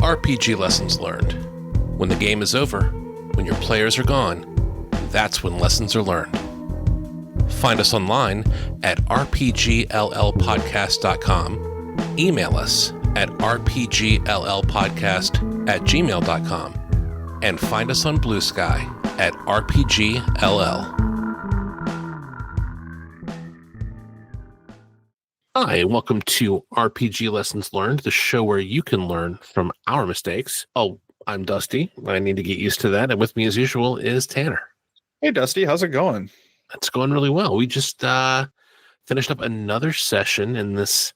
RPG Lessons Learned. When the game is over, when your players are gone, that's when lessons are learned. Find us online at rpgllpodcast.com, email us at rpgllpodcast@gmail.com, and find us on Blue Sky at rpgll. Hi, and welcome to RPG Lessons Learned, the show where you can learn from our mistakes. Oh, I'm Dusty. I need to get used to that. And with me, as usual, is Tanner. Hey, Dusty. How's it going? It's going really well. We just finished up another session in this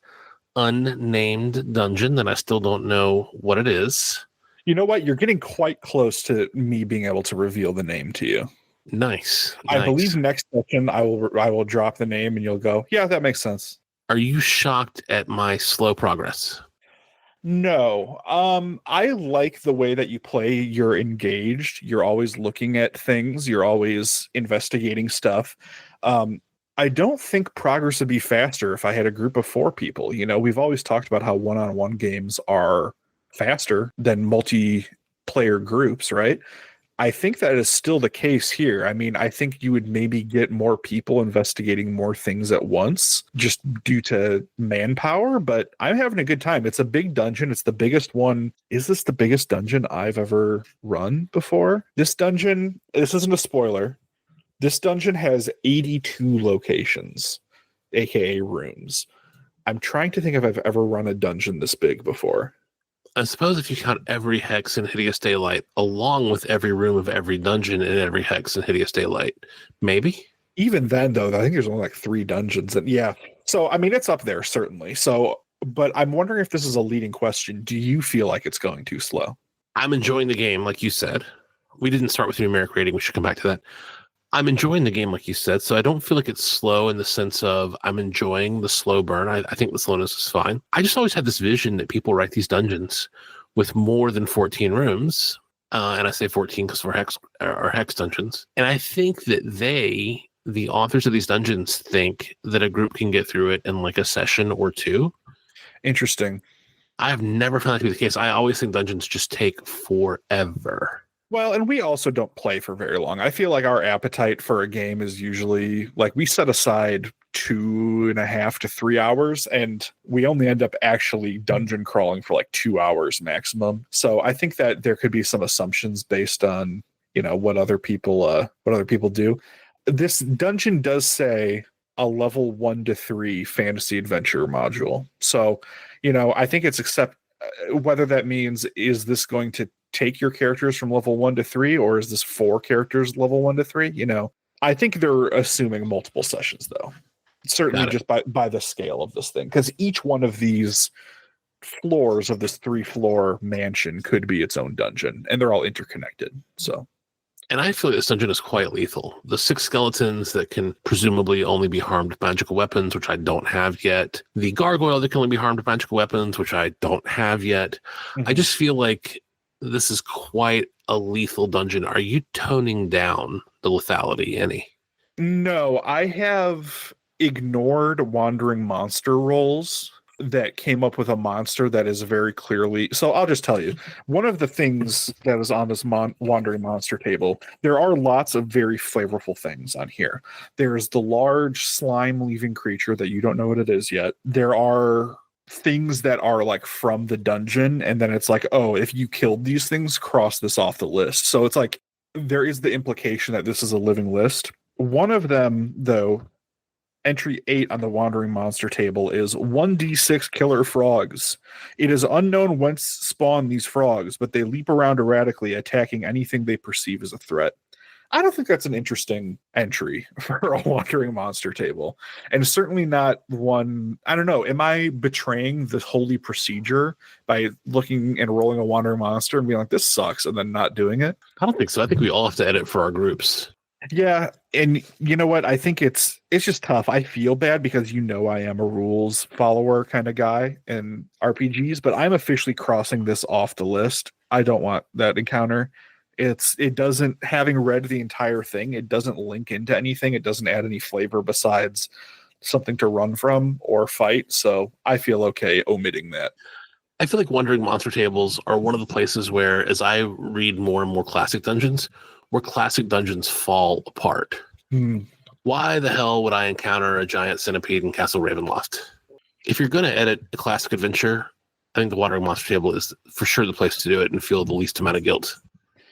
unnamed dungeon that I still don't know what it is. You know what? You're getting quite close to me being able to reveal the name to you. Nice. I believe next session I will drop the name and you'll go, yeah, that makes sense. Are you shocked at my slow progress? No. I like the way that you play. You're engaged. You're always looking at things. You're always investigating stuff. I don't think progress would be faster if I had a group of 4 people. You know, we've always talked about how one-on-one games are faster than multiplayer groups, right? I think that is still the case here. I mean, I think you would maybe get more people investigating more things at once just due to manpower, but I'm having a good time. It's a big dungeon. It's the biggest one. Is this the biggest dungeon I've ever run before? This dungeon, this isn't a spoiler. This dungeon has 82 locations, aka rooms. I'm trying to think if I've ever run a dungeon this big before. I suppose if you count every hex in Hideous Daylight, along with every room of every dungeon and every hex in Hideous Daylight, maybe? Even then, though, I think there's only like 3 dungeons. And yeah, so, I mean, it's up there, certainly. So, but I'm wondering if this is a leading question. Do you feel like it's going too slow? I'm enjoying the game, like you said. We didn't start with the numeric rating. We should come back to that. I'm enjoying the game, like you said, so I don't feel like it's slow in the sense of I'm enjoying the slow burn. I think the slowness is fine. I just always had this vision that people write these dungeons with more than 14 rooms, and I say 14 because we're hex dungeons. And I think that the authors of these dungeons, think that a group can get through it in like a session or 2. Interesting. I have never found that to be the case. I always think dungeons just take forever. Well, and we also don't play for very long. I feel like our appetite for a game is usually like we set aside 2.5 to 3 hours, and we only end up actually dungeon crawling for like 2 hours maximum. So I think that there could be some assumptions based on, you know, what other people do. This dungeon does say a level 1 to 3 fantasy adventure module. So, you know, I think it's whether that means is this going to take your characters from level 1 to 3, or is this 4 characters level 1 to 3? You know, I think they're assuming multiple sessions, though. Certainly just by the scale of this thing, because each one of these floors of this 3-floor mansion could be its own dungeon, and they're all interconnected. So, and I feel like this dungeon is quite lethal. The 6 skeletons that can presumably only be harmed with magical weapons, which I don't have yet. The gargoyle that can only be harmed with magical weapons, which I don't have yet. Mm-hmm. I just feel like this is quite a lethal dungeon. Are you toning down the lethality any? No, I have ignored wandering monster rolls that came up with a monster that is very clearly... So I'll just tell you, one of the things that is on this wandering monster table, there are lots of very flavorful things on here. There's the large slime-leaving creature that you don't know what it is yet. There are things that are like from the dungeon, and then it's like, oh, if you killed these things, cross this off the list. So it's like there is the implication that this is a living list. One of them, though, entry 8 on the wandering monster table, is 1d6 killer frogs. It is unknown whence spawn these frogs, but they leap around erratically, attacking anything they perceive as a threat. I don't think that's an interesting entry for a wandering monster table. And certainly not one, I don't know, am I betraying the holy procedure by looking and rolling a wandering monster and being like, this sucks, and then not doing it? I don't think so. I think we all have to edit for our groups. Yeah, and you know what? I think it's just tough. I feel bad because I am a rules follower kind of guy in RPGs, but I'm officially crossing this off the list. I don't want that encounter. It doesn't, having read the entire thing, it doesn't link into anything. It doesn't add any flavor besides something to run from or fight. So I feel okay omitting that. I feel like Wandering Monster Tables are one of the places where, as I read more and more classic dungeons, where classic dungeons fall apart. Why the hell would I encounter a giant centipede in Castle Ravenloft? If you're going to edit a classic adventure, I think the Wandering Monster Table is for sure the place to do it and feel the least amount of guilt.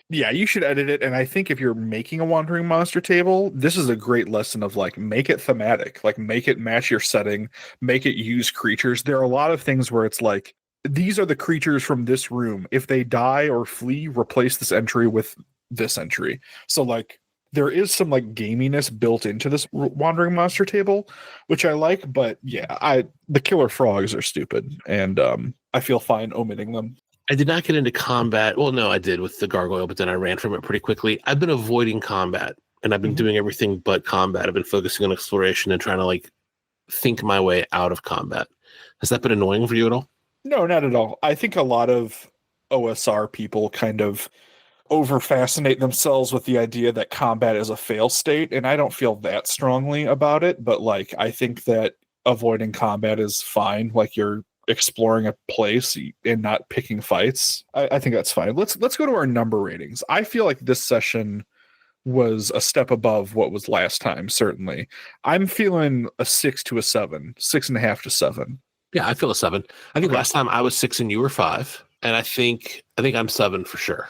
Yeah, you should edit it. And I think if you're making a Wandering Monster Table, this is a great lesson of like, make it thematic, like make it match your setting, make it use creatures. There are a lot of things where it's like, these are the creatures from this room. If they die or flee, replace this entry with this entry. So like, there is some like gaminess built into this Wandering Monster Table, which I like, but yeah, the killer frogs are stupid, and I feel fine omitting them. I did not get into combat. Well, no, I did with the gargoyle, but then I ran from it pretty quickly. I've been avoiding combat, and I've been doing everything but combat. I've been focusing on exploration and trying to like think my way out of combat. Has that been annoying for you at all? No, not at all. I think a lot of OSR people kind of over-fascinate themselves with the idea that combat is a fail state, and I don't feel that strongly about it, but like I think that avoiding combat is fine. Like you're exploring a place and not picking fights. I think that's fine. Let's go to our number ratings. I feel like this session was a step above what was last time, certainly. I'm feeling a 6 to a 7, 6.5 to 7. Yeah, I feel a 7. I think last time I was 6 and you were 5, and I think I'm 7 for sure.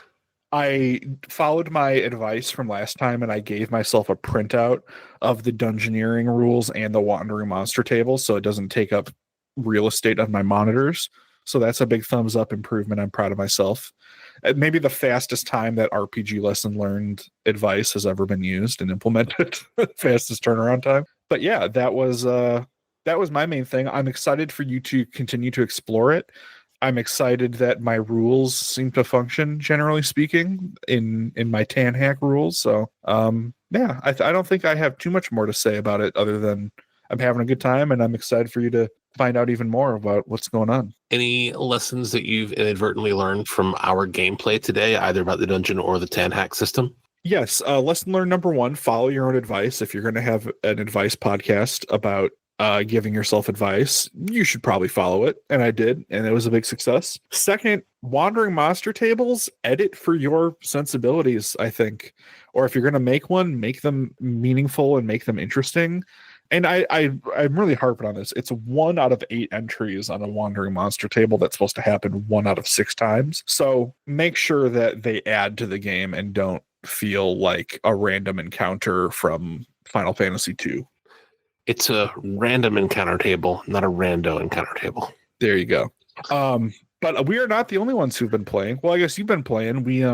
I followed my advice from last time, and I gave myself a printout of the dungeoneering rules and the Wandering Monster Table, so it doesn't take up real estate on my monitors. So that's a big thumbs up improvement. I'm proud of myself. Maybe the fastest time that RPG Lesson Learned advice has ever been used and implemented. Fastest turnaround time. But yeah, that was my main thing. I'm excited for you to continue to explore it. I'm excited that my rules seem to function, generally speaking, in my Tan Hack rules. So yeah, I don't think I have too much more to say about it other than I'm having a good time, and I'm excited for you to find out even more about what's going on. Any lessons that you've inadvertently learned from our gameplay today, either about the dungeon or the Tan Hack system? Yes. Lesson learned number 1, follow your own advice. If you're going to have an advice podcast about giving yourself advice, you should probably follow it. And I did, and it was a big success. Second, Wandering Monster Tables, edit for your sensibilities, I think. Or if you're going to make one, make them meaningful and make them interesting. And I'm really harping on this. It's 1 out of 8 entries on a Wandering Monster Table that's supposed to happen 1 out of 6 times. So make sure that they add to the game and don't feel like a random encounter from Final Fantasy II. It's a random encounter table, not a rando encounter table. There you go. But we are not the only ones who've been playing. Well, I guess you've been playing. We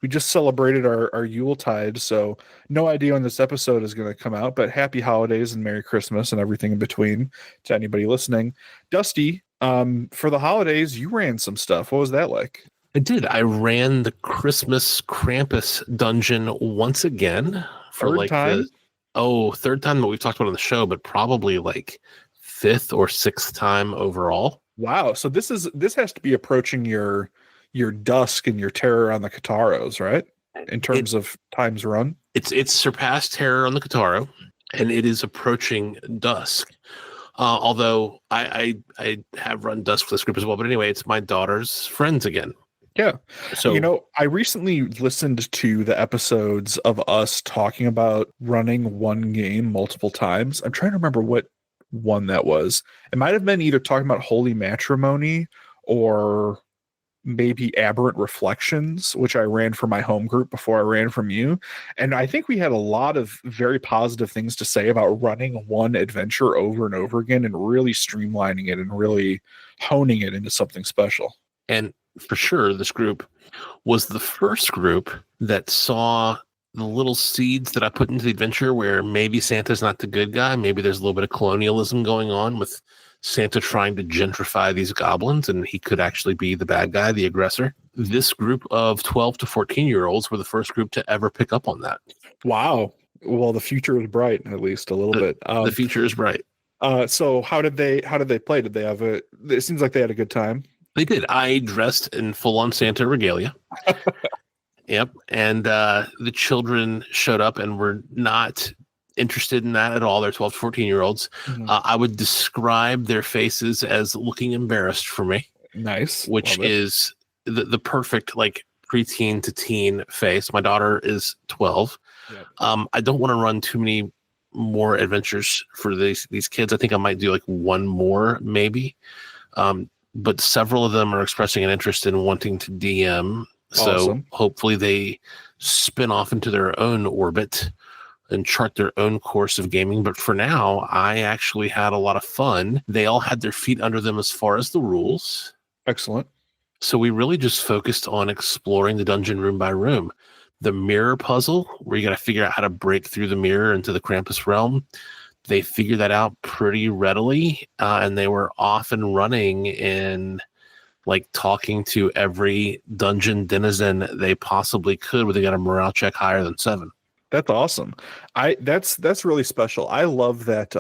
just celebrated our Yuletide, so no idea when this episode is going to come out, but happy holidays and Merry Christmas and everything in between to anybody listening. Dusty, for the holidays, you ran some stuff. What was that like? I did. I ran the Christmas Krampus dungeon once again. Third time that we've talked about on the show, but probably like 5th or 6th time overall. Wow. So this has to be approaching your Dusk and your Terror on the Kataros, right? In terms of times run. It's surpassed Terror on the Kataro, and it is approaching Dusk. Although I have run Dusk for this group as well. But anyway, it's my daughter's friends again. Yeah. So, I recently listened to the episodes of us talking about running one game multiple times. I'm trying to remember what one that was. It might have been either talking about Holy Matrimony or maybe Aberrant Reflections, which I ran for my home group before I ran from you. And I think we had a lot of very positive things to say about running one adventure over and over again and really streamlining it and really honing it into something special. And for sure, this group was the first group that saw the little seeds that I put into the adventure where maybe Santa's not the good guy. Maybe there's a little bit of colonialism going on with Santa trying to gentrify these goblins, and he could actually be the bad guy, the aggressor. This group of 12 to 14-year-olds were the first group to ever pick up on that. Wow. Well, the future is bright, at least a little bit. The future is bright. So how did they play? Did they have it seems like they had a good time. They did. I dressed in full-on Santa regalia. Yep. And the children showed up and were not interested in that at all. They're 12 to 14-year-olds. Mm-hmm. I would describe their faces as looking embarrassed for me. Nice. which Love it. is the perfect like preteen to teen face. My daughter is 12. Yep. I don't want to run too many more adventures for these kids. I think I might do like one more maybe. But several of them are expressing an interest in wanting to DM. So Awesome. hopefully they spin off into their own orbit and chart their own course of gaming. But for now, I actually had a lot of fun. They all had their feet under them as far as the rules. Excellent. So we really just focused on exploring the dungeon room by room. The mirror puzzle, where you got to figure out how to break through the mirror into the Krampus realm, they figured that out pretty readily, and they were off and running in like talking to every dungeon denizen they possibly could, where they got a morale check higher than 7. That's awesome. That's really special. I love that.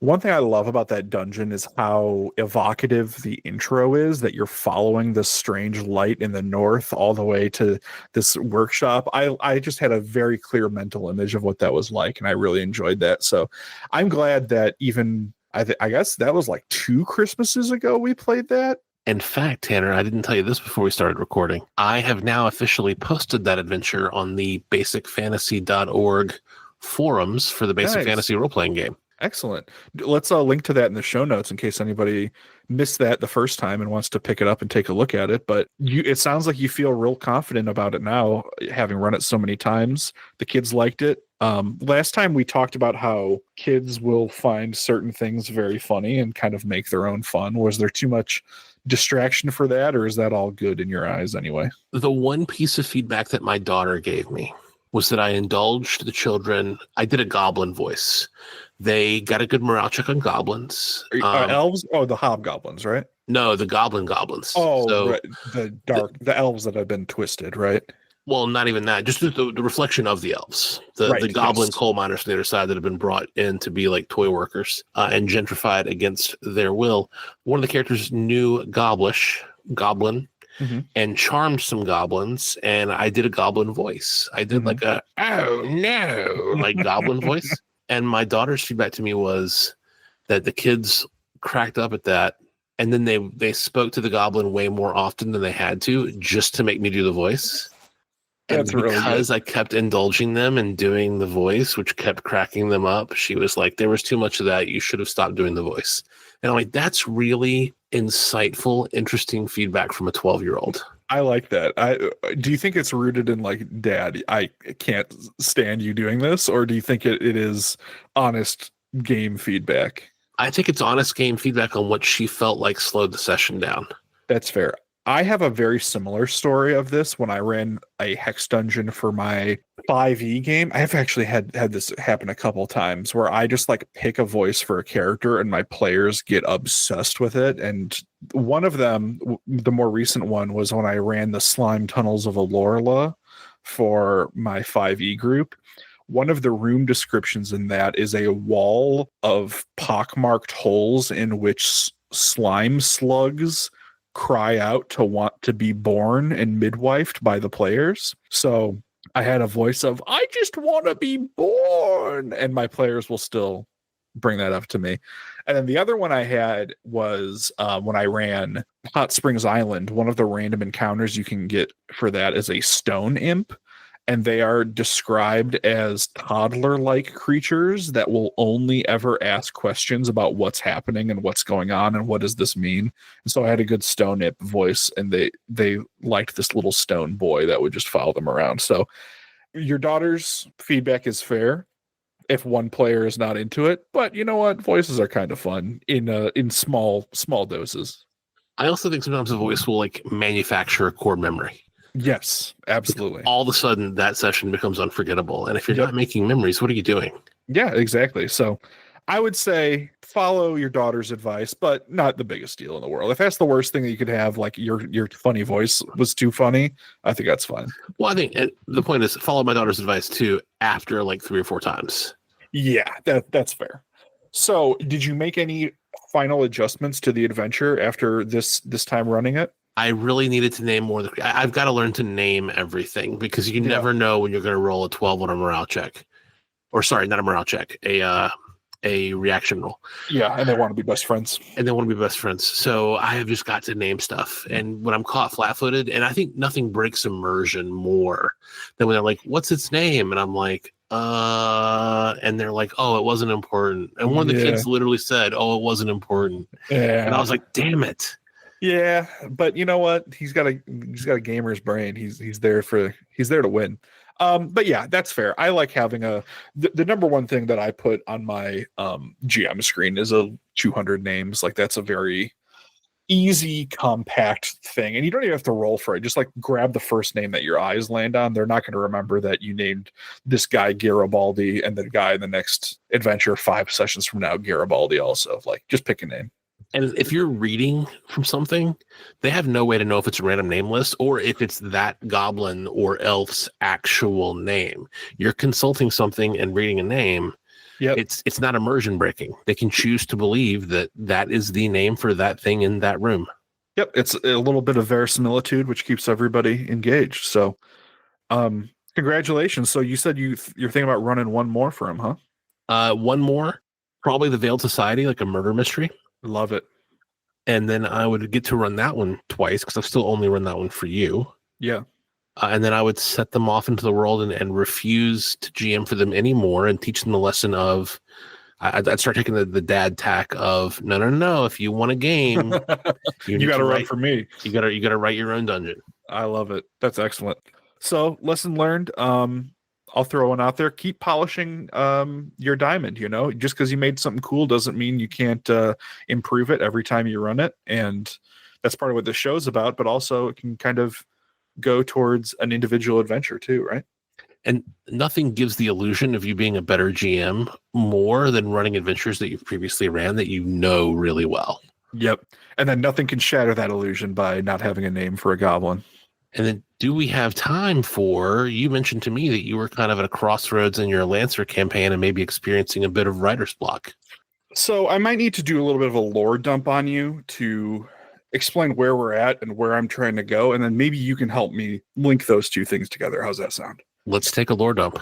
One thing I love about that dungeon is how evocative the intro is, that you're following this strange light in the north all the way to this workshop. I just had a very clear mental image of what that was like, and I really enjoyed that. So I'm glad that even I guess that was like 2 Christmases ago we played that. In fact, Tanner, I didn't tell you this before we started recording. I have now officially posted that adventure on the basicfantasy.org forums for the Basic Nice. Fantasy role-playing game. Excellent. Let's link to that in the show notes in case anybody missed that the first time and wants to pick it up and take a look at it. But it sounds like you feel real confident about it now, having run it so many times. The kids liked it. Last time we talked about how kids will find certain things very funny and kind of make their own fun. Was there too much distraction for that, or is that all good in your eyes anyway? The one piece of feedback that my daughter gave me was that I indulged the children. I did a goblin voice. They got a good morale check on goblins. Elves? Oh, the hobgoblins, right? No, the goblins. Oh, so, right. The elves that have been twisted, right? Well, not even that. Just the reflection of the elves, Right, the goblin yes. coal miners from the other side that have been brought in to be like toy workers and gentrified against their will. One of the characters knew goblin, and charmed some goblins, and I did a goblin voice. I did like a oh no, like goblin voice. And my daughter's feedback to me was that the kids cracked up at that, and then they spoke to the goblin way more often than they had to, just to make me do the voice. And That's really because good. I kept indulging them and doing the voice, which kept cracking them up, she was like, there was too much of that. You should have stopped doing the voice. And I'm like, that's really insightful, interesting feedback from a 12-year-old. I like that. Do you think it's rooted in like, Dad, I can't stand you doing this, or do you think it is honest game feedback? I think it's honest game feedback on what she felt like slowed the session down. That's fair. I have a very similar story of this when I ran a hex dungeon for my 5e game. I've actually had this happen a couple times where I just like pick a voice for a character and my players get obsessed with it. And one of them, the more recent one, was when I ran the Slime Tunnels of Alorla for my 5e group. One of the room descriptions in that is a wall of pockmarked holes in which slime slugs cry out to want to be born and midwifed by the players. So I had a voice of, I just want to be born. And my players will still bring that up to me. And then the other one I had was when I ran Hot Springs Island. One of the random encounters you can get for that is a stone imp. And they are described as toddler-like creatures that will only ever ask questions about what's happening and what's going on and what does this mean. And so I had a good stone imp voice, and they liked this little stone boy that would just follow them around. So your daughter's feedback is fair if one player is not into it, but you know what? Voices are kind of fun in small doses. I also think sometimes a voice will like manufacture a core memory. Yes, absolutely. All of a sudden, that session becomes unforgettable. And if you're not making memories, what are you doing? Yeah, exactly. So I would say follow your daughter's advice, but not the biggest deal in the world. If that's the worst thing that you could have, like your funny voice was too funny, I think that's fine. Well, I think the point is follow my daughter's advice too after like 3 or 4 times. Yeah, that's fair. So did you make any final adjustments to the adventure after this time running it? I really needed to name more. I've got to learn to name everything because you never know when you're going to roll a 12 on a morale check. Or sorry, not a morale check, a a reaction roll. Yeah, and they want to be best friends. And they want to be best friends. So I have just got to name stuff. And when I'm caught flat-footed, and I think nothing breaks immersion more than when they're like, "What's its name?" And I'm like, and they're like, "Oh, it wasn't important." And one of the kids literally said, "Oh, it wasn't important." Yeah. And I was like, "Damn it." Yeah, but you know what? He's got a gamer's brain. He's there to win. But yeah, that's fair. I like having the number one thing that I put on my GM screen is a 200 names. Like that's a very easy, compact thing, and you don't even have to roll for it. Just like grab the first name that your eyes land on. They're not going to remember that you named this guy Garibaldi, and the guy in the next adventure 5 sessions from now Garibaldi also. Like just pick a name. And if you're reading from something, they have no way to know if it's a random name list or if it's that goblin or elf's actual name. You're consulting something and reading a name. Yeah, it's not immersion breaking. They can choose to believe that that is the name for that thing in that room. Yep, it's a little bit of verisimilitude, which keeps everybody engaged. So, congratulations. So you said you're thinking about running one more for him, huh? One more, probably the Veiled Society, like a murder mystery. Love it. And then I would get to run that one twice because I've still only run that one for you. Yeah. And then I would set them off into the world and refuse to GM for them anymore and teach them the lesson of, I'd start taking the dad tack of, no. If you want a game, you got to run for me. You got to write your own dungeon. I love it. That's excellent. So lesson learned. I'll throw one out there. Keep polishing your diamond. You know, just because you made something cool doesn't mean you can't improve it every time you run it. And that's part of what this show's about. But also, it can kind of go towards an individual adventure too, right? And nothing gives the illusion of you being a better GM more than running adventures that you've previously ran that you know really well. Yep. And then nothing can shatter that illusion by not having a name for a goblin. And then do we have time for, you mentioned to me that you were kind of at a crossroads in your Lancer campaign and maybe experiencing a bit of writer's block. So I might need to do a little bit of a lore dump on you to explain where we're at and where I'm trying to go. And then maybe you can help me link those two things together. How's that sound? Let's take a lore dump.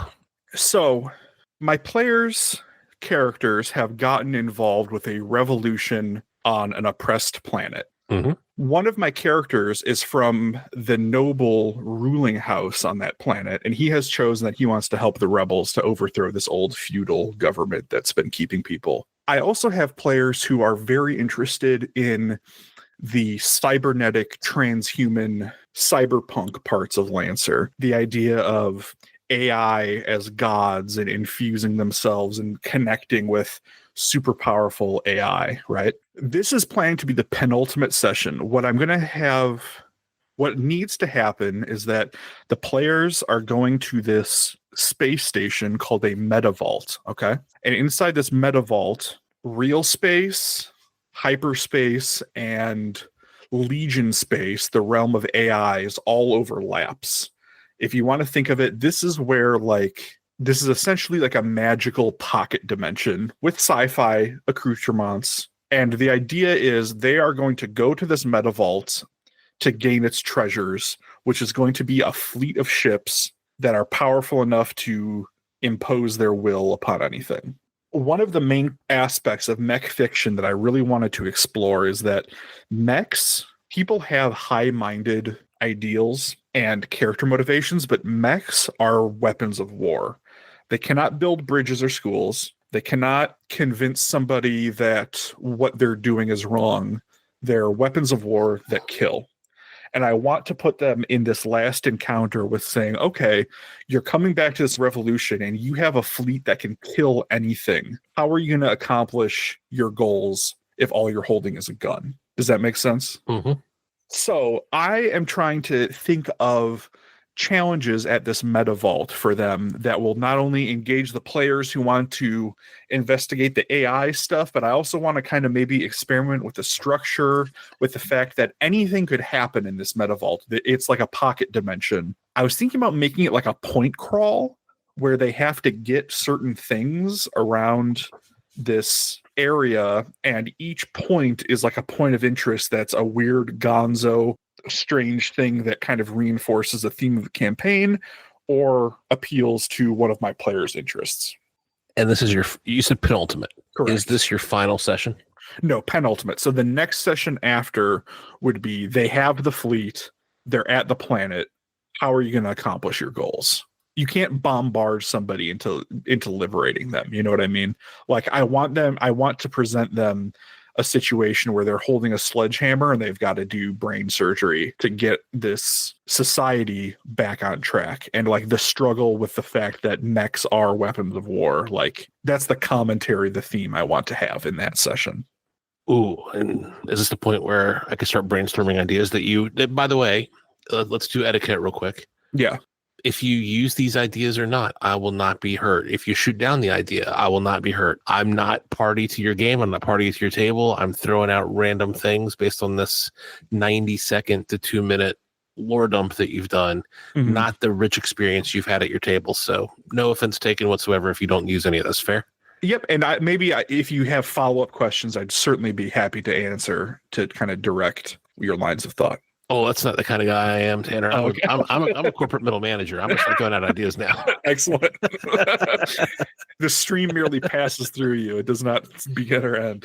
So my players' characters have gotten involved with a revolution on an oppressed planet. Mm-hmm. One of my characters is from the noble ruling house on that planet, and he has chosen that he wants to help the rebels to overthrow this old feudal government that's been keeping people. I also have players who are very interested in the cybernetic, transhuman, cyberpunk parts of Lancer. The idea of AI as gods and infusing themselves and connecting with super powerful AI, right? This is planning to be the penultimate session. What needs to happen is that the players are going to this space station called a meta vault, okay? And inside this meta vault, real space, hyperspace, and Legion space, the realm of AIs, all overlaps. If you want to think of it, this is essentially like a magical pocket dimension with sci-fi accoutrements. And the idea is they are going to go to this meta vault to gain its treasures, which is going to be a fleet of ships that are powerful enough to impose their will upon anything. One of the main aspects of mech fiction that I really wanted to explore is that people have high-minded ideals and character motivations, but mechs are weapons of war. They cannot build bridges or schools. They cannot convince somebody that what they're doing is wrong. They're weapons of war that kill. And I want to put them in this last encounter with saying, okay, you're coming back to this revolution and you have a fleet that can kill anything. How are you going to accomplish your goals if all you're holding is a gun? Does that make sense? Mm-hmm. So I am trying to think of challenges at this meta vault for them that will not only engage the players who want to investigate the AI stuff, but I also want to kind of maybe experiment with the structure, with the fact that anything could happen in this meta vault. It's like a pocket dimension. I was thinking about making it like a point crawl where they have to get certain things around this area, and each point is like a point of interest that's a weird gonzo strange thing that kind of reinforces the theme of the campaign or appeals to one of my players' interests. And this is you said penultimate. Correct. Is this your final session? No, penultimate. So the next session after would be they have the fleet, they're at the planet. How are you going to accomplish your goals? You can't bombard somebody into liberating them. You know what I mean? Like I want to present them a situation where they're holding a sledgehammer and they've got to do brain surgery to get this society back on track. And like the struggle with the fact that mechs are weapons of war, like that's the commentary, the theme I want to have in that session. Ooh, and is this the point where I can start brainstorming ideas that by the way, let's do etiquette real quick. Yeah. If you use these ideas or not, I will not be hurt. If you shoot down the idea, I will not be hurt. I'm not party to your game. I'm not party to your table. I'm throwing out random things based on this 90-second to 2-minute lore dump that you've done, not the rich experience you've had at your table. So no offense taken whatsoever if you don't use any of this. Fair? Yep. And if you have follow-up questions, I'd certainly be happy to answer to kind of direct your lines of thought. Oh, that's not the kind of guy I am, Tanner. I'm a corporate middle manager. I'm going to start throwing out ideas now. Excellent. The stream merely passes through you. It does not begin or end.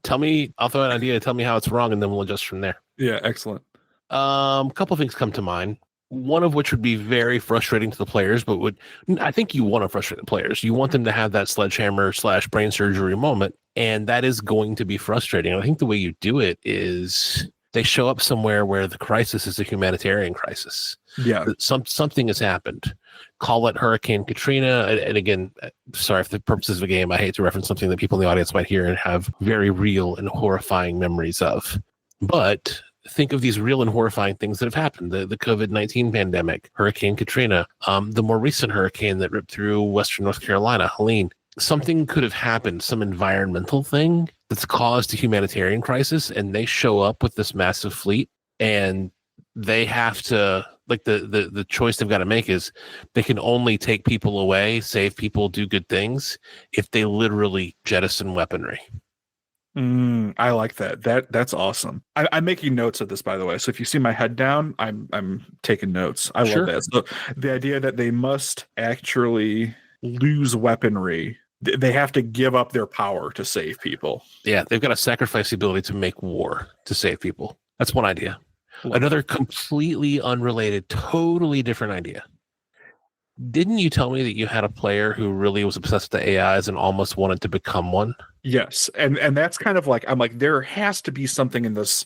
Tell me, I'll throw out an idea. Tell me how it's wrong, and then we'll adjust from there. Yeah, excellent. A couple of things come to mind. One of which would be very frustrating to the players, but I think you want to frustrate the players. You want them to have that sledgehammer / brain surgery moment, and that is going to be frustrating. And I think the way you do it is they show up somewhere where the crisis is a humanitarian crisis. Yeah. Something has happened. Call it Hurricane Katrina. And again, sorry, for the purposes of a game, I hate to reference something that people in the audience might hear and have very real and horrifying memories of. But think of these real and horrifying things that have happened. The COVID-19 pandemic, Hurricane Katrina, the more recent hurricane that ripped through Western North Carolina, Helene. Something could have happened, some environmental thing that's caused a humanitarian crisis, and they show up with this massive fleet, and they have to, like, the choice they've got to make is they can only take people away, save people, do good things if they literally jettison weaponry. I like that. That's awesome. I'm making notes of this, by the way. So if you see my head down, I'm taking notes. I love that. So the idea that they must actually lose weaponry. They have to give up their power to save people. Yeah, they've got to sacrifice the ability to make war to save people. That's one idea. Another completely unrelated, totally different idea. Didn't you tell me that you had a player who really was obsessed with the AIs and almost wanted to become one? Yes, and that's kind of like, I'm like, there has to be something in this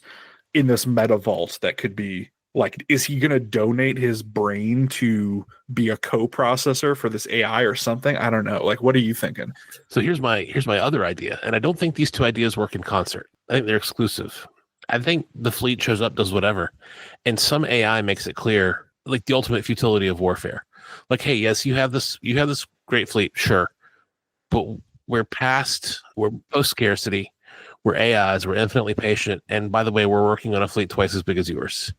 meta vault that could be like, is he going to donate his brain to be a co-processor for this AI or something? I don't know. Like, what are you thinking? So here's my other idea, and I don't think these two ideas work in concert. I think they're exclusive. I think the fleet shows up, does whatever, and some AI makes it clear, like the ultimate futility of warfare. Like, hey, yes, you have this great fleet, sure, but we're post scarcity. We're AIs. We're infinitely patient, and by the way, we're working on a fleet twice as big as yours.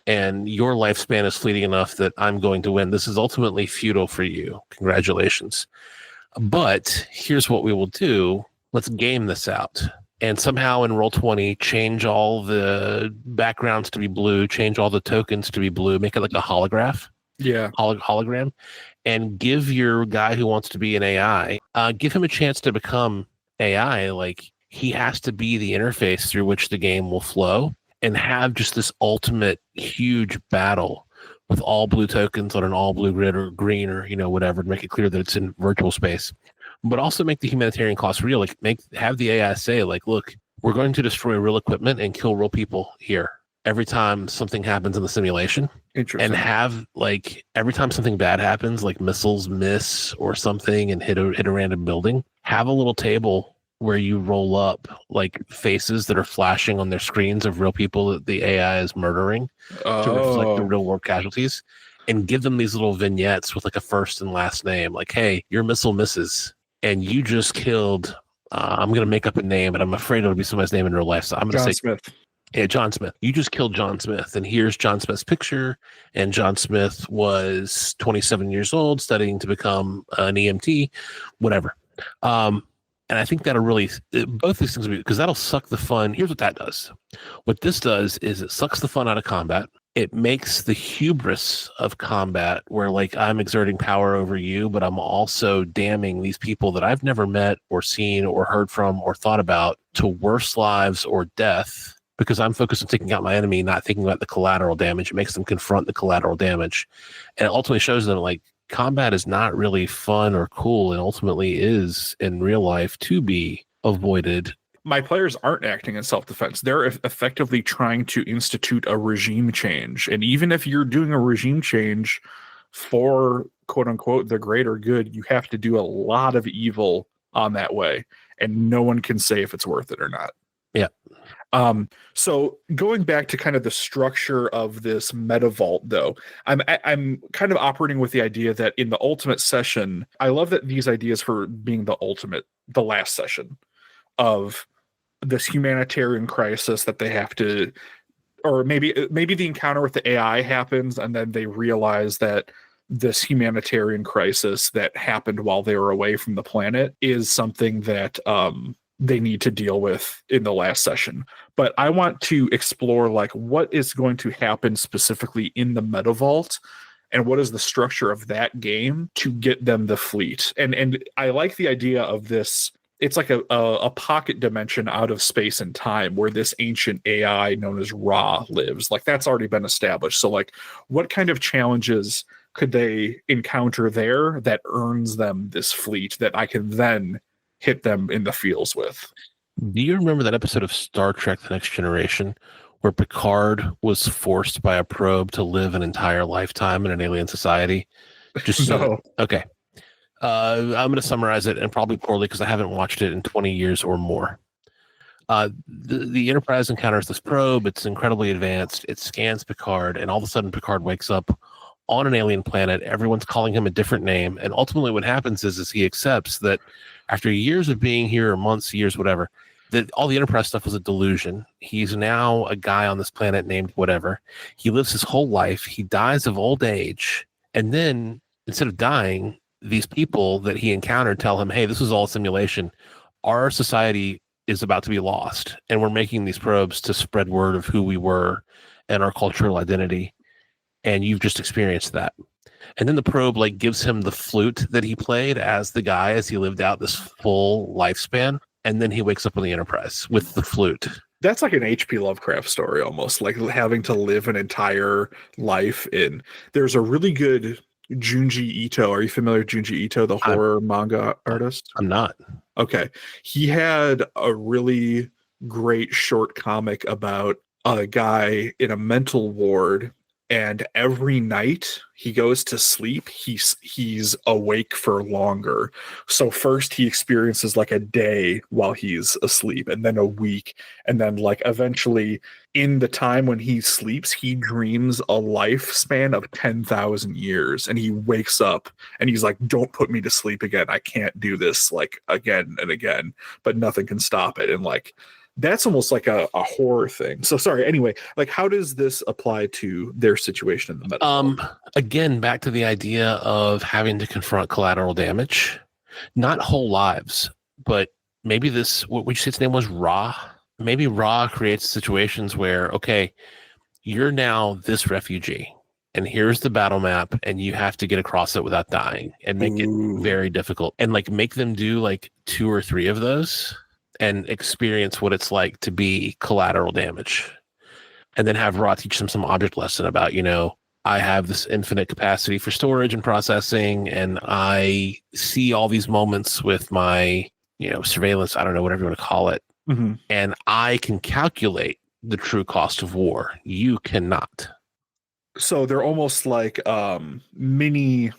And your lifespan is fleeting enough that I'm going to win. This is ultimately futile for you. Congratulations. But here's what we will do. Let's game this out. And somehow in Roll20, change all the backgrounds to be blue, change all the tokens to be blue, make it like a holograph. Yeah. Hologram. And give your guy who wants to be an AI, give him a chance to become AI. Like, he has to be the interface through which the game will flow. And have just this ultimate huge battle with all blue tokens on an all blue grid or green or, whatever, to make it clear that it's in virtual space. But also make the humanitarian cost real. Like, have the AI say, like, look, we're going to destroy real equipment and kill real people here every time something happens in the simulation. Interesting. And have, like, every time something bad happens, like missiles miss or something and hit a random building, have a little table where you roll up like faces that are flashing on their screens of real people that the AI is murdering to reflect the real world casualties, and give them these little vignettes with like a first and last name. Like, hey, your missile misses and you just killed, I'm going to make up a name, and I'm afraid it'll be somebody's name in real life. So I'm going to say Smith. Yeah, John Smith. You just killed John Smith, and here's John Smith's picture. And John Smith was 27 years old, studying to become an EMT, whatever. And I think that'll really, both these things, because that'll suck the fun. Here's what that does. What this does is it sucks the fun out of combat. it makes the hubris of combat where like I'm exerting power over you, but I'm also damning these people that I've never met or seen or heard from or thought about to worse lives or death because I'm focused on taking out my enemy, not thinking about the collateral damage. It makes them confront the collateral damage. And it ultimately shows them like combat is not really fun or cool and ultimately is in real life to be avoided. My players aren't acting in self-defense. They're effectively trying to institute a regime change. And even if you're doing a regime change for quote unquote the greater good, you have to do a lot of evil on that way. And no one can say if it's worth it or not. Yeah. So going back to kind of the structure of this meta vault, though, I'm kind of operating with the idea that in the ultimate session, I love that these ideas for being the last session of this humanitarian crisis that they have to, or maybe the encounter with the AI happens and then they realize that this humanitarian crisis that happened while they were away from the planet is something that they need to deal with in the last session. But I want to explore like what is going to happen specifically in the meta vault and what is the structure of that game to get them the fleet. And I like the idea of this. It's like a pocket dimension out of space and time where this ancient AI known as Ra lives. Like that's already been established. So like what kind of challenges could they encounter there that earns them this fleet that I can then hit them in the fields with? Do you remember that episode of Star Trek The Next Generation where Picard was forced by a probe to live an entire lifetime in an alien society? Just No. Okay. I'm going to summarize it, and probably poorly because I haven't watched it in 20 years or more. The Enterprise encounters this probe. It's incredibly advanced. It scans Picard, and all of a sudden Picard wakes up on an alien planet. Everyone's calling him a different name. And ultimately what happens is he accepts that after years of being here, or months, years, whatever, that all the Enterprise stuff was a delusion. He's now a guy on this planet named whatever. He lives his whole life. He dies of old age. And then instead of dying, these people that he encountered tell him, hey, this was all a simulation. Our society is about to be lost. And we're making these probes to spread word of who we were and our cultural identity. And you've just experienced that. And then the probe like gives him the flute that he played as the guy as he lived out this full lifespan. And then he wakes up on the Enterprise with the flute. That's like an H.P. Lovecraft story almost, like having to live an entire life in. There's a really good Junji Ito. Are you familiar with Junji Ito, the horror manga artist? I'm not. Okay. He had a really great short comic about a guy in a mental ward, and every night he goes to sleep, he's awake for longer. So first he experiences like a day while he's asleep, and then a week, and then like eventually in the time when he sleeps, he dreams a lifespan of 10,000 years, and he wakes up and he's like, don't put me to sleep again. I can't do this like again and again, but nothing can stop it. And like, that's almost like a horror thing. So sorry. Anyway, like how does this apply to their situation in the meta? Again, back to the idea of having to confront collateral damage, not whole lives, but maybe this, what would you say its name was, Ra? Maybe Ra creates situations where, okay, you're now this refugee and here's the battle map and you have to get across it without dying and make it very difficult and like make them do like 2 or 3 of those and experience what it's like to be collateral damage. And then have Ra teach them some object lesson about, you know, I have this infinite capacity for storage and processing, and I see all these moments with my, you know, surveillance, I don't know, whatever you want to call it. Mm-hmm. And I can calculate the true cost of war. You cannot. So they're almost like mini,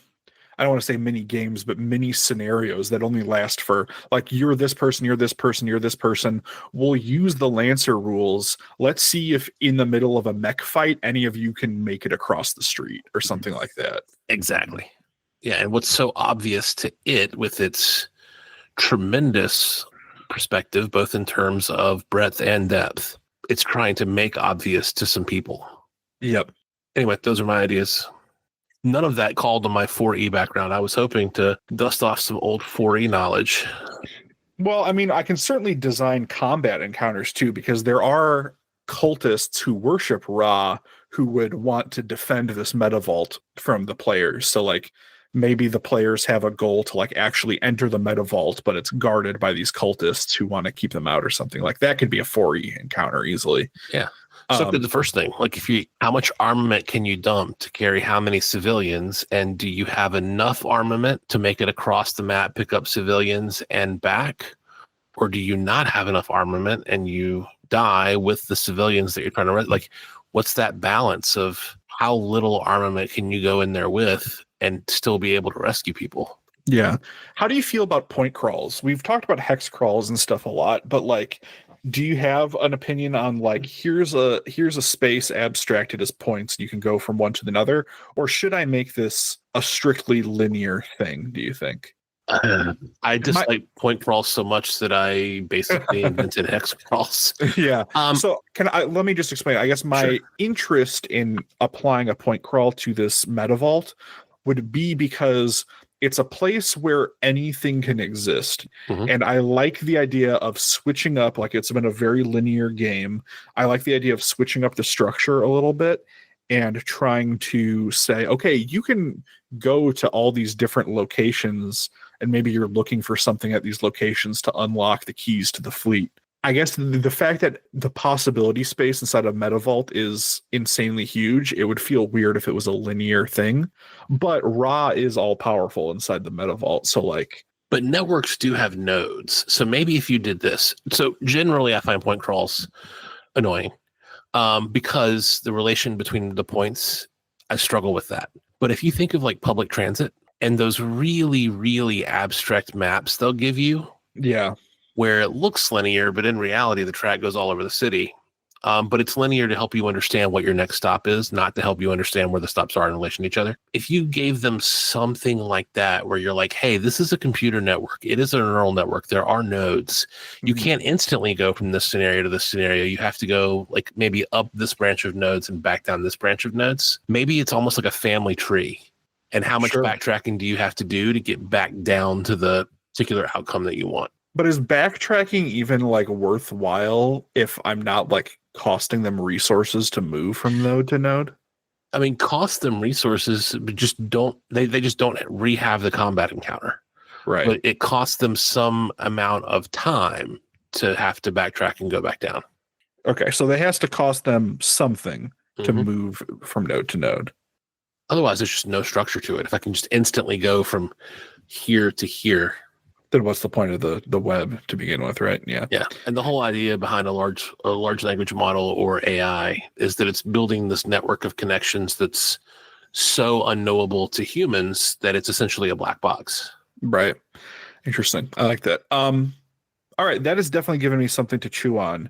I don't want to say mini games, but mini scenarios that only last for like, you're this person, you're this person, you're this person. We'll use the Lancer rules. Let's see if in the middle of a mech fight, any of you can make it across the street or something like that. Exactly. Yeah. And what's so obvious to it with its tremendous perspective, both in terms of breadth and depth, it's trying to make obvious to some people. Yep. Anyway, those are my ideas. None of that called on my 4E background. I was hoping to dust off some old 4E knowledge. Well, I mean, I can certainly design combat encounters too, because there are cultists who worship Ra who would want to defend this meta vault from the players. So like maybe the players have a goal to like actually enter the meta vault, but it's guarded by these cultists who want to keep them out or something. Like that could be a 4E encounter easily. Yeah. So the first thing, like how much armament can you dump to carry how many civilians, and do you have enough armament to make it across the map, pick up civilians and back, or do you not have enough armament and you die with the civilians that you're trying to like? What's that balance of how little armament can you go in there with and still be able to rescue people? Yeah. How do you feel about point crawls? We've talked about hex crawls and stuff a lot, but like, do you have an opinion on like here's a space abstracted as points, you can go from one to another, or should I make this a strictly linear thing, do you think? I dislike point crawls so much that I basically invented hex crawls. Yeah. So let me just explain. I guess my interest in applying a point crawl to this meta vault would be because it's a place where anything can exist. Mm-hmm. And I like the idea of switching up, like it's been a very linear game. I like the idea of switching up the structure a little bit and trying to say, okay, you can go to all these different locations and maybe you're looking for something at these locations to unlock the keys to the fleet. I guess the fact that the possibility space inside of Meta Vault is insanely huge, it would feel weird if it was a linear thing. But Ra is all powerful inside the Meta Vault. So like, but networks do have nodes. So maybe if you did this, so generally I find point crawls annoying because the relation between the points, I struggle with that. But if you think of like public transit and those really, really abstract maps they'll give you. Yeah. Where it looks linear, but in reality, the track goes all over the city. But it's linear to help you understand what your next stop is, not to help you understand where the stops are in relation to each other. If you gave them something like that, where you're like, hey, this is a computer network. It is a neural network. There are nodes. Mm-hmm. You can't instantly go from this scenario to this scenario. You have to go like maybe up this branch of nodes and back down this branch of nodes. Maybe it's almost like a family tree. And how much backtracking do you have to do to get back down to the particular outcome that you want? But is backtracking even like worthwhile if I'm not like costing them resources to move from node to node? I mean, cost them resources, but just don't they just don't rehab the combat encounter. Right. But it costs them some amount of time to have to backtrack and go back down. Okay, so it has to cost them something to move from node to node. Otherwise, there's just no structure to it. If I can just instantly go from here to here, then what's the point of the web to begin with, right? Yeah. Yeah. And the whole idea behind a large language model or AI is that it's building this network of connections that's so unknowable to humans that it's essentially a black box. Right. Interesting. I like that. All right. That has definitely given me something to chew on.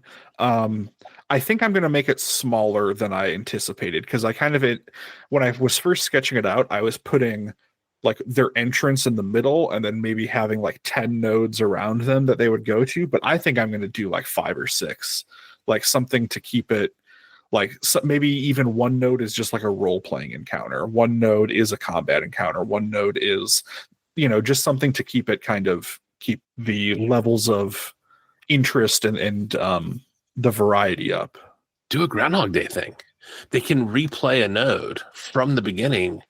I think I'm going to make it smaller than I anticipated because when I was first sketching it out, I was putting like their entrance in the middle and then maybe having like 10 nodes around them that they would go to. But I think I'm going to do like 5 or 6, like something to keep it like maybe even one node is just like a role-playing encounter. One node is a combat encounter. One node is, just something to keep it keep the levels of interest and the variety up. Do a Groundhog Day thing. They can replay a node from the beginning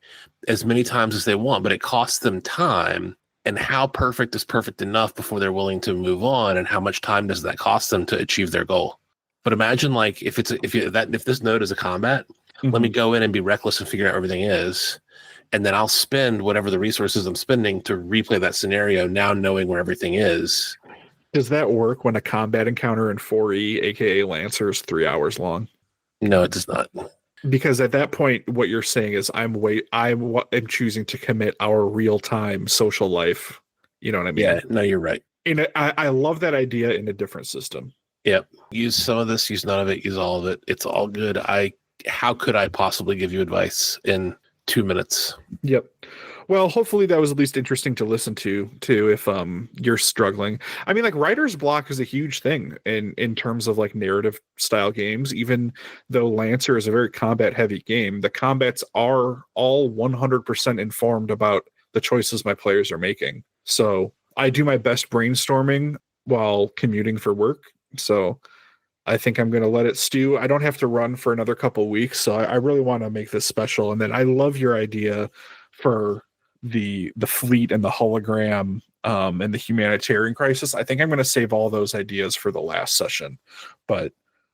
as many times as they want, but it costs them time. And how perfect is perfect enough before they're willing to move on? And how much time does that cost them to achieve their goal? But imagine like if this node is a combat, let me go in and be reckless and figure out where everything is. And then I'll spend whatever the resources I'm spending to replay that scenario now knowing where everything is. Does that work when a combat encounter in 4E, aka Lancer, is 3 hours long? No, it does not. Because at that point, what you're saying is I'm choosing to commit our real-time social life. You know what I mean? Yeah, no, you're right. I love that idea in a different system. Yep. Use some of this, use none of it, use all of it. It's all good. How could I possibly give you advice in 2 minutes? Yep. Well, hopefully that was at least interesting to listen to if you're struggling. I mean, like writer's block is a huge thing in terms of like narrative style games. Even though Lancer is a very combat heavy game, the combats are all 100% informed about the choices my players are making. So I do my best brainstorming while commuting for work. So I think I'm going to let it stew. I don't have to run for another couple weeks, so I really want to make this special. And then I love your idea for the fleet and the hologram and the humanitarian crisis. I think I'm going to save all those ideas for the last session, but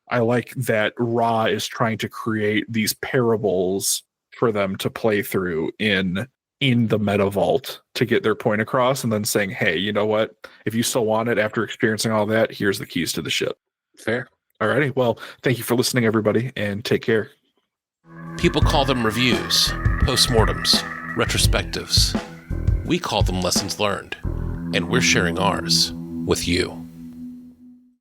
I like that Ra is trying to create these parables for them to play through in the meta vault to get their point across, and then saying, hey, you know what? If you still want it after experiencing all that, here's the keys to the ship. Fair. Alrighty. Well, thank you for listening, everybody, and take care. People call them reviews, postmortems, retrospectives. We call them lessons learned, and we're sharing ours with you.